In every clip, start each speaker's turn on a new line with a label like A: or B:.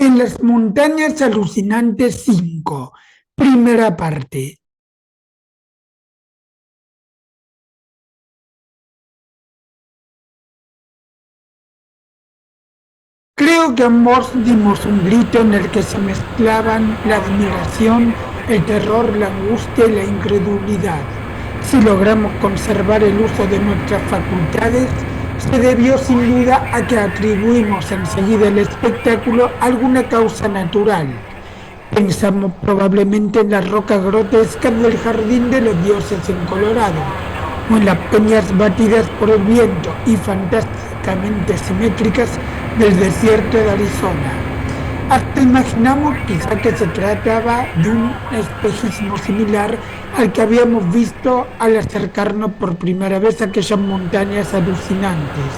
A: En las montañas alucinantes 5, primera parte. Creo que ambos dimos un grito en el que se mezclaban la admiración, el terror, la angustia y la incredulidad. Si logramos conservar el uso de nuestras facultades, se debió sin duda a que atribuimos enseguida el espectáculo a alguna causa natural. Pensamos probablemente en las rocas grotescas del jardín de los dioses en Colorado, o en las peñas batidas por el viento y fantásticamente simétricas del desierto de Arizona. Hasta imaginamos quizá que se trataba de un espejismo similar al que habíamos visto al acercarnos por primera vez a aquellas montañas alucinantes.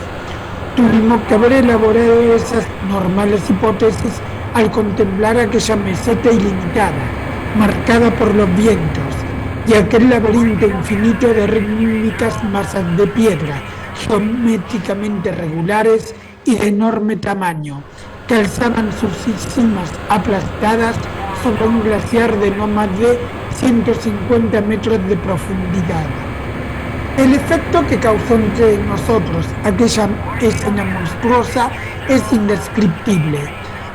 A: Tuvimos que haber elaborado esas normales hipótesis al contemplar aquella meseta ilimitada, marcada por los vientos, y aquel laberinto infinito de rítmicas masas de piedra, geométricamente regulares y de enorme tamaño, que alzaban sus cimas aplastadas sobre un glaciar de no más de 150 metros de profundidad. El efecto que causó entre nosotros aquella escena monstruosa es indescriptible.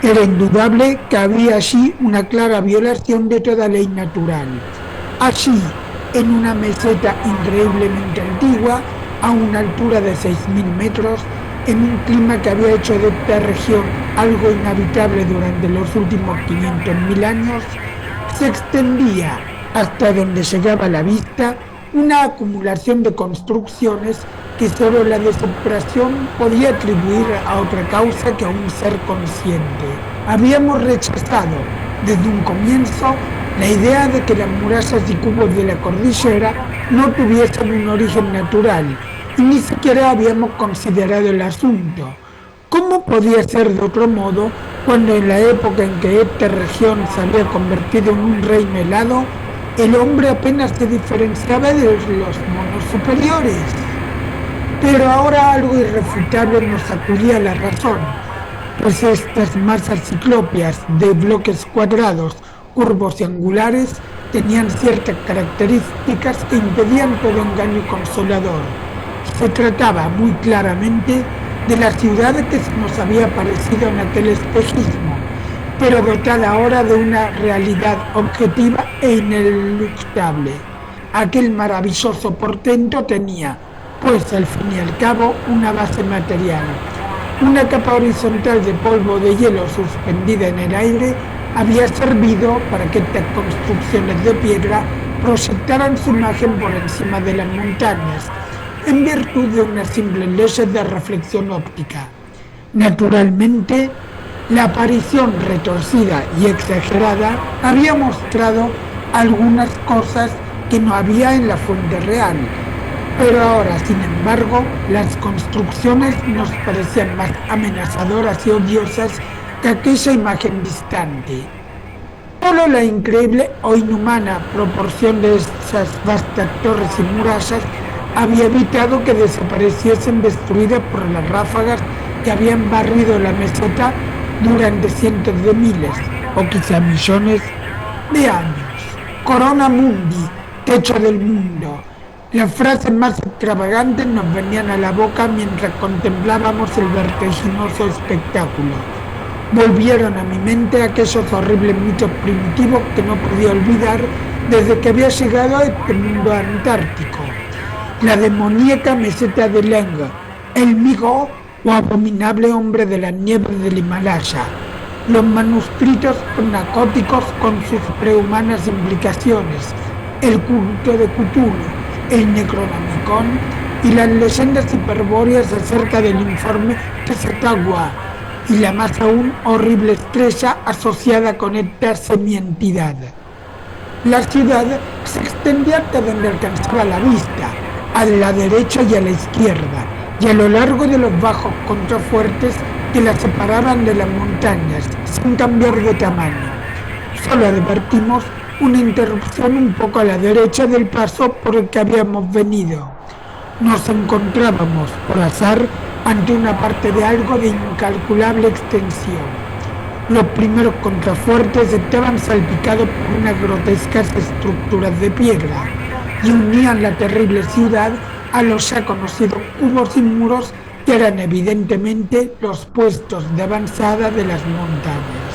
A: Era indudable que había allí una clara violación de toda ley natural. Allí, en una meseta increíblemente antigua, a una altura de 6.000 metros, en un clima que había hecho de esta región algo inhabitable durante los últimos 500.000 años, se extendía hasta donde llegaba la vista una acumulación de construcciones que solo la desesperación podía atribuir a otra causa que a un ser consciente. Habíamos rechazado desde un comienzo la idea de que las murallas y cubos de la cordillera no tuviesen un origen natural y ni siquiera habíamos considerado el asunto. ¿Cómo podía ser de otro modo cuando en la época en que esta región se había convertido en un reino helado, el hombre apenas se diferenciaba de los monos superiores? Pero ahora algo irrefutable nos sacudía la razón, pues estas masas ciclópeas de bloques cuadrados, curvos y angulares tenían ciertas características que impedían todo engaño consolador. Se trataba muy claramente de la ciudad que nos había aparecido en aquel espejismo, pero dotada ahora de una realidad objetiva e ineluctable. Aquel maravilloso portento tenía, pues al fin y al cabo, una base material. Una capa horizontal de polvo de hielo suspendida en el aire había servido para que estas construcciones de piedra proyectaran su imagen por encima de las montañas, en virtud de unas simples leyes de reflexión óptica. Naturalmente, la aparición retorcida y exagerada había mostrado algunas cosas que no había en la fuente real, pero ahora, sin embargo, las construcciones nos parecían más amenazadoras y odiosas que aquella imagen distante. Solo la increíble o inhumana proporción de esas vastas torres y murallas había evitado que desapareciesen destruidas por las ráfagas que habían barrido la meseta durante cientos de miles, o quizá millones, de años. Corona mundi, techo del mundo. Las frases más extravagantes nos venían a la boca mientras contemplábamos el vertiginoso espectáculo. Volvieron a mi mente aquellos horribles mitos primitivos que no podía olvidar desde que había llegado a este mundo antártico. La demoníaca meseta de Leng, el Migo o abominable hombre de las nieves del Himalaya, los manuscritos narcóticos con sus prehumanas implicaciones, el culto de Cthulhu, el Necronomicon y las leyendas hiperbóreas acerca del informe Tezcatlipoca y la más aún horrible estrella asociada con esta semientidad. La ciudad se extendía hasta donde alcanzaba la vista, a la derecha y a la izquierda, y a lo largo de los bajos contrafuertes que la separaban de las montañas, sin cambiar de tamaño. Solo advertimos una interrupción un poco a la derecha del paso por el que habíamos venido. Nos encontrábamos, por azar, ante una parte de algo de incalculable extensión. Los primeros contrafuertes estaban salpicados por unas grotescas estructuras de piedra y unían la terrible ciudad a los ya conocidos cubos y muros que eran evidentemente los puestos de avanzada de las montañas.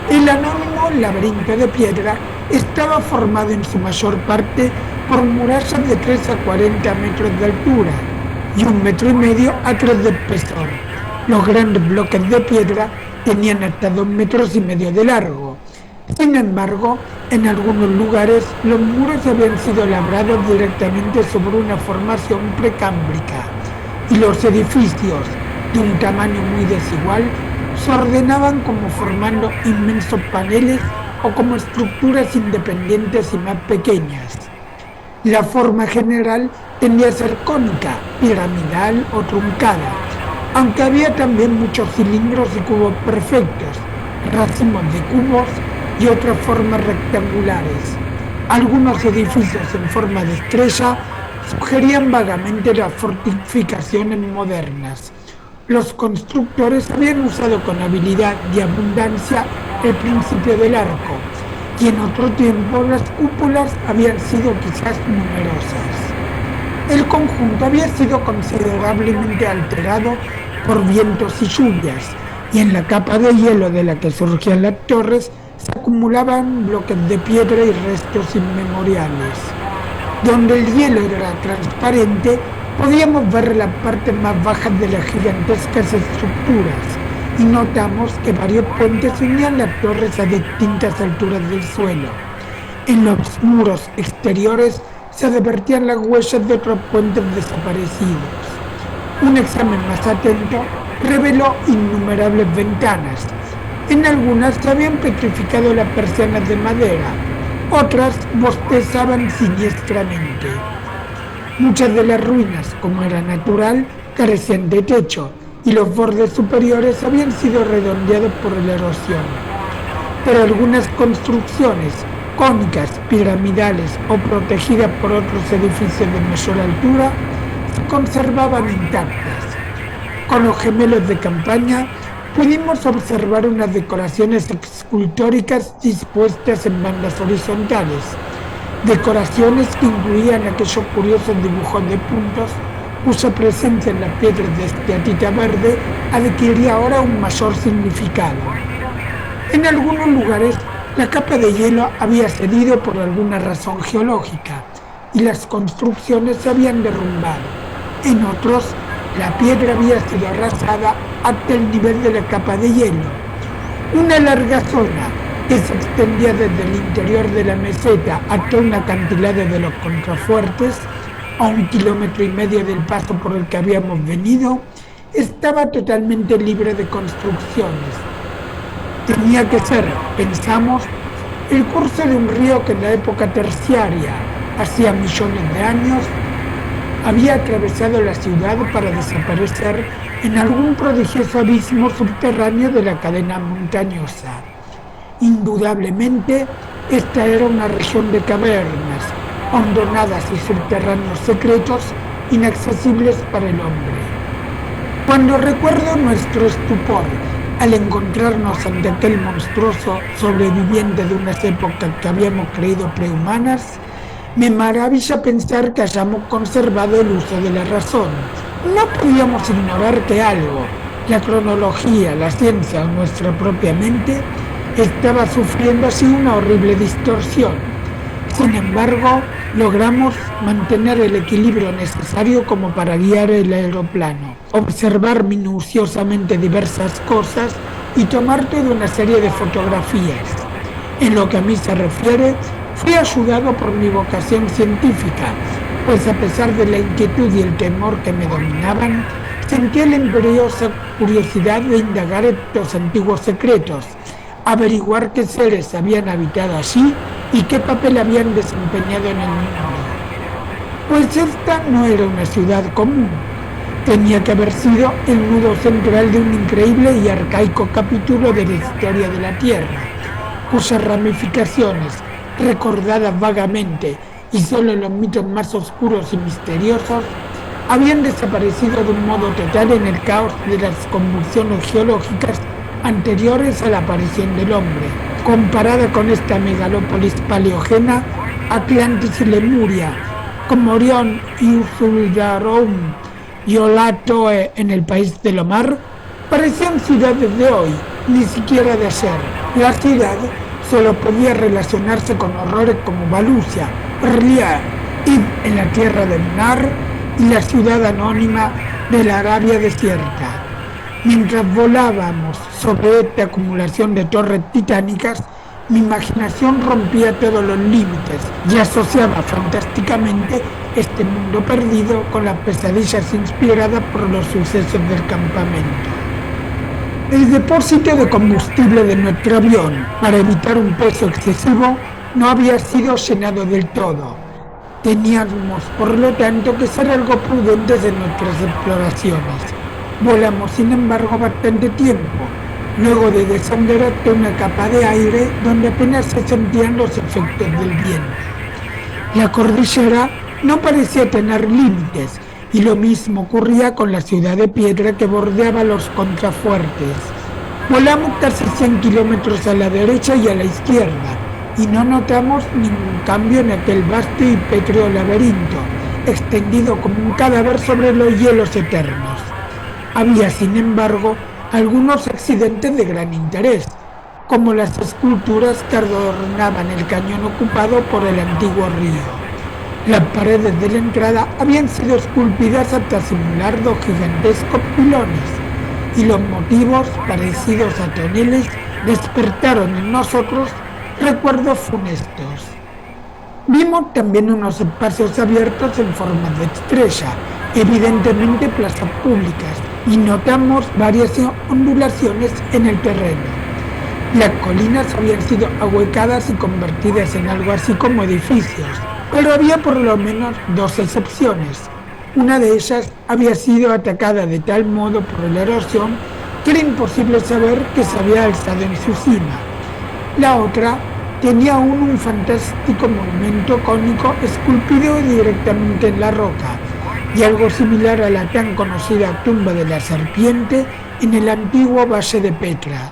A: El anónimo laberinto de piedra estaba formado en su mayor parte por murallas de 3 a 40 metros de altura y 1,5 metros a 3 de espesor. Los grandes bloques de piedra tenían hasta 2,5 metros de largo. Sin embargo, en algunos lugares los muros habían sido labrados directamente sobre una formación precámbrica y los edificios, de un tamaño muy desigual, se ordenaban como formando inmensos paneles o como estructuras independientes y más pequeñas. La forma general tendía a ser cónica, piramidal o truncada, aunque había también muchos cilindros y cubos perfectos, racimos de cubos y otras formas rectangulares. Algunos edificios en forma de estrella sugerían vagamente las fortificaciones modernas. Los constructores habían usado con habilidad y abundancia el principio del arco, y en otro tiempo las cúpulas habían sido quizás numerosas. El conjunto había sido considerablemente alterado por vientos y lluvias, y en la capa de hielo de la que surgían las torres se acumulaban bloques de piedra y restos inmemoriales. Donde el hielo era transparente, podíamos ver las partes más bajas de las gigantescas estructuras y notamos que varios puentes unían las torres a distintas alturas del suelo. En los muros exteriores se advertían las huellas de otros puentes desaparecidos. Un examen más atento reveló innumerables ventanas. En algunas se habían petrificado las persianas de madera, otras bostezaban siniestramente. Muchas de las ruinas, como era natural, carecían de techo y los bordes superiores habían sido redondeados por la erosión. Pero algunas construcciones, cónicas, piramidales o protegidas por otros edificios de mayor altura, se conservaban intactas. Con los gemelos de campaña pudimos observar unas decoraciones escultóricas dispuestas en bandas horizontales, decoraciones que incluían aquellos curiosos dibujos de puntos cuya presencia en las piedras de esteatita verde adquiría ahora un mayor significado. En algunos lugares la capa de hielo había cedido por alguna razón geológica y las construcciones se habían derrumbado. En otros, la piedra había sido arrasada hasta el nivel de la capa de hielo. Una larga zona que se extendía desde el interior de la meseta hasta un acantilado de los contrafuertes, a 1,5 kilómetros del paso por el que habíamos venido, estaba totalmente libre de construcciones. Tenía que ser, pensamos, el curso de un río que en la época terciaria, hacía millones de años, había atravesado la ciudad para desaparecer en algún prodigioso abismo subterráneo de la cadena montañosa. Indudablemente, esta era una región de cavernas, hondonadas y subterráneos secretos inaccesibles para el hombre. Cuando recuerdo nuestro estupor al encontrarnos ante aquel monstruoso sobreviviente de unas épocas que habíamos creído prehumanas, me maravilla pensar que hayamos conservado el uso de la razón. No podíamos ignorar que algo, la cronología, la ciencia o nuestra propia mente, estaba sufriendo así una horrible distorsión. Sin embargo, logramos mantener el equilibrio necesario como para guiar el aeroplano, observar minuciosamente diversas cosas y tomar toda una serie de fotografías. En lo que a mí se refiere, fui ayudado por mi vocación científica, pues a pesar de la inquietud y el temor que me dominaban, sentía la imperiosa curiosidad de indagar estos antiguos secretos, averiguar qué seres habían habitado allí y qué papel habían desempeñado en el mundo. Pues esta no era una ciudad común, tenía que haber sido el nudo central de un increíble y arcaico capítulo de la historia de la Tierra, cuyas ramificaciones, recordadas vagamente y solo en los mitos más oscuros y misteriosos, habían desaparecido de un modo total en el caos de las convulsiones geológicas anteriores a la aparición del hombre. Comparada con esta megalópolis paleógena, Atlantis y Lemuria, como Orión y Usuldarum y Olatoe en el país del Omar, parecían ciudades de hoy, ni siquiera de ayer. La ciudad solo podía relacionarse con horrores como Valusia, Rlia, Id en la tierra del Nar y la ciudad anónima de la Arabia desierta. Mientras volábamos sobre esta acumulación de torres titánicas, mi imaginación rompía todos los límites y asociaba fantásticamente este mundo perdido con las pesadillas inspiradas por los sucesos del campamento. El depósito de combustible de nuestro avión, para evitar un peso excesivo, no había sido llenado del todo. Teníamos, por lo tanto, que ser algo prudentes en nuestras exploraciones. Volamos, sin embargo, bastante tiempo, luego de descender hasta una capa de aire donde apenas se sentían los efectos del viento. La cordillera no parecía tener límites, y lo mismo ocurría con la ciudad de piedra que bordeaba los contrafuertes. Volamos casi 100 kilómetros a la derecha y a la izquierda, y no notamos ningún cambio en aquel vasto y pétreo laberinto, extendido como un cadáver sobre los hielos eternos. Había, sin embargo, algunos accidentes de gran interés, como las esculturas que adornaban el cañón ocupado por el antiguo río. Las paredes de la entrada habían sido esculpidas hasta simular dos gigantescos pilones, y los motivos, parecidos a toneles, despertaron en nosotros recuerdos funestos. Vimos también unos espacios abiertos en forma de estrella, evidentemente plazas públicas, y notamos varias ondulaciones en el terreno. Las colinas habían sido ahuecadas y convertidas en algo así como edificios, pero había por lo menos dos excepciones. Una de ellas había sido atacada de tal modo por la erosión que era imposible saber que se había alzado en su cima. La otra tenía aún un fantástico monumento cónico esculpido directamente en la roca, y algo similar a la tan conocida tumba de la serpiente en el antiguo valle de Petra.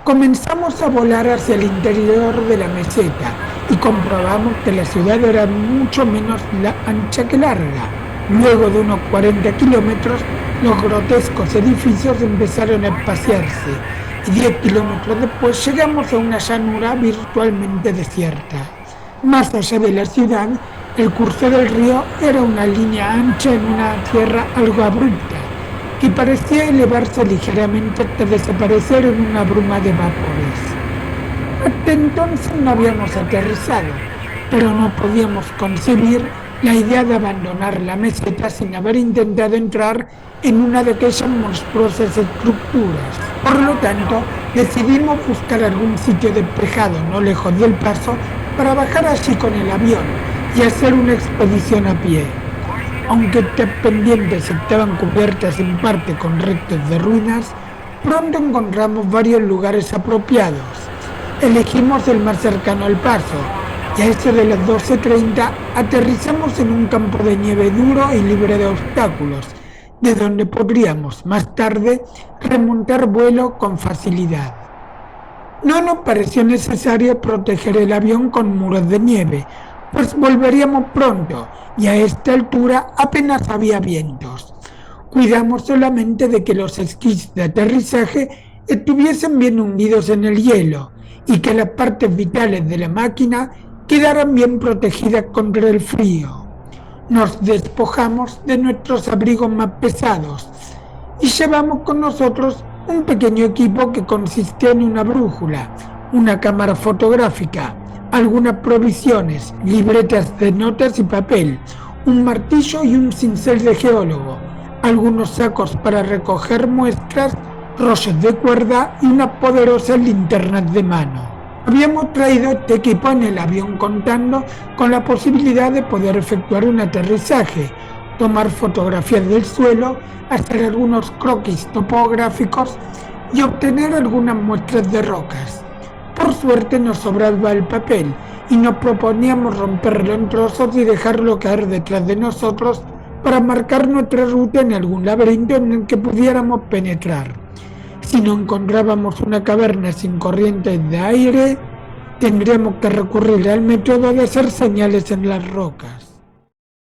A: Comenzamos a volar hacia el interior de la meseta y comprobamos que la ciudad era mucho menos ancha que larga. Luego de unos 40 kilómetros, los grotescos edificios empezaron a espaciarse y 10 kilómetros después llegamos a una llanura virtualmente desierta. Más allá de la ciudad, el curso del río era una línea ancha en una tierra algo abrupta, que parecía elevarse ligeramente hasta desaparecer en una bruma de vapores. Hasta entonces no habíamos aterrizado, pero no podíamos concebir la idea de abandonar la meseta sin haber intentado entrar en una de aquellas monstruosas estructuras. Por lo tanto, decidimos buscar algún sitio despejado no lejos del paso para bajar allí con el avión y hacer una expedición a pie. Aunque estas pendientes estaban cubiertas en parte con restos de ruinas, pronto encontramos varios lugares apropiados. Elegimos el más cercano al paso, y a eso de las 12:30 aterrizamos en un campo de nieve duro y libre de obstáculos, de donde podríamos, más tarde, remontar vuelo con facilidad. No nos pareció necesario proteger el avión con muros de nieve, pues volveríamos pronto, y a esta altura apenas había vientos. Cuidamos solamente de que los esquís de aterrizaje estuviesen bien hundidos en el hielo y que las partes vitales de la máquina quedaran bien protegidas contra el frío. Nos despojamos de nuestros abrigos más pesados y llevamos con nosotros un pequeño equipo que consistía en una brújula, una cámara fotográfica, algunas provisiones, libretas de notas y papel, un martillo y un cincel de geólogo, algunos sacos para recoger muestras, rollos de cuerda y unas poderosas linternas de mano. Habíamos traído este equipo en el avión contando con la posibilidad de poder efectuar un aterrizaje, tomar fotografías del suelo, hacer algunos croquis topográficos y obtener algunas muestras de rocas. Por suerte nos sobraba el papel y nos proponíamos romperlo en trozos y dejarlo caer detrás de nosotros para marcar nuestra ruta en algún laberinto en el que pudiéramos penetrar. Si no encontrábamos una caverna sin corrientes de aire, tendríamos que recurrir al método de hacer señales en las rocas.